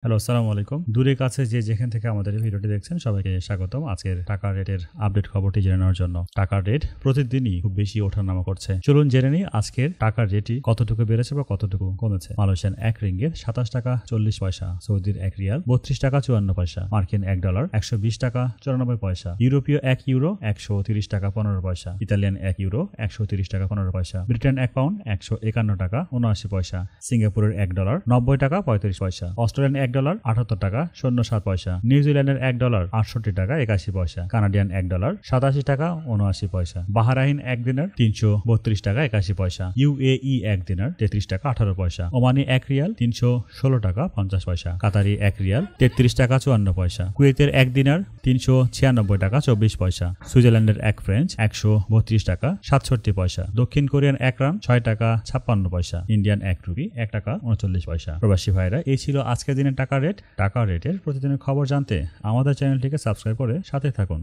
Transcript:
Hello, আসসালামু আলাইকুম। দূরে কাছে যে যেখান থেকে আমাদের এই ভিডিওটি দেখছেন সবাইকে স্বাগতম। আজকের টাকার রেটের আপডেট খবরটি জেনে নেওয়ার জন্য। টাকার রেট প্রতিদিনই খুব বেশি ওঠানামা করছে। চলুন জেনে নিই আজকের টাকার রেটটি কতটুকু বেড়েছে বা কতটুকু কমেছে। মালয়েশিয়ান 1 রিঙ্গিত 27 টাকা 40 পয়সা, সৌদির 1 রিয়াল 32 টাকা 54 পয়সা, মার্কিন $1 120 টাকা 94 পয়সা, ইউরোপীয় 1 ইউরো 130 টাকা 15 পয়সা, ইতালিয়ান 1 ইউরো 130 টাকা 15 পয়সা, ব্রিটেন 1 পাউন্ড 151 টাকা 79 পয়সা, সিঙ্গাপুরের $1 90 টাকা 35 পয়সা, অস্ট্রেলিয়ান $1 78 টাকা 07 পয়সা, নিউজিল্যান্ডের $1 68 টাকা 81 পয়সা, কানাডিয়ান $1 87 টাকা 79 পয়সা, বাহরাইন 1 দিনার 332 টাকা 81 পয়সা, ইউএই 1 দিনার 33 টাকা 18 পয়সা, ওমানি 1 রিয়াল 316 টাকা 50 পয়সা, কাতারি 1 রিয়াল 33 টাকা 54 পয়সা, কুয়েতের 1 দিনার 396 টাকা 24 পয়সা, সুইজারল্যান্ডের 1 ফ্রেঞ্চ 132 টাকা 67 পয়সা, দক্ষিণ কোরিয়ান 1 রান 6 টাকা 56 পয়সা, ইন্ডিয়ান 1 রুপি 1 টাকা 39 পয়সা। প্রবাসী ভাইরা, এই ছিল আজকের দিনের টাকা রেট। টাকা রেটের প্রতিদিনের খবর জানতে আমাদের চ্যানেলটিকে সাবস্ক্রাইব করে সাথে থাকুন।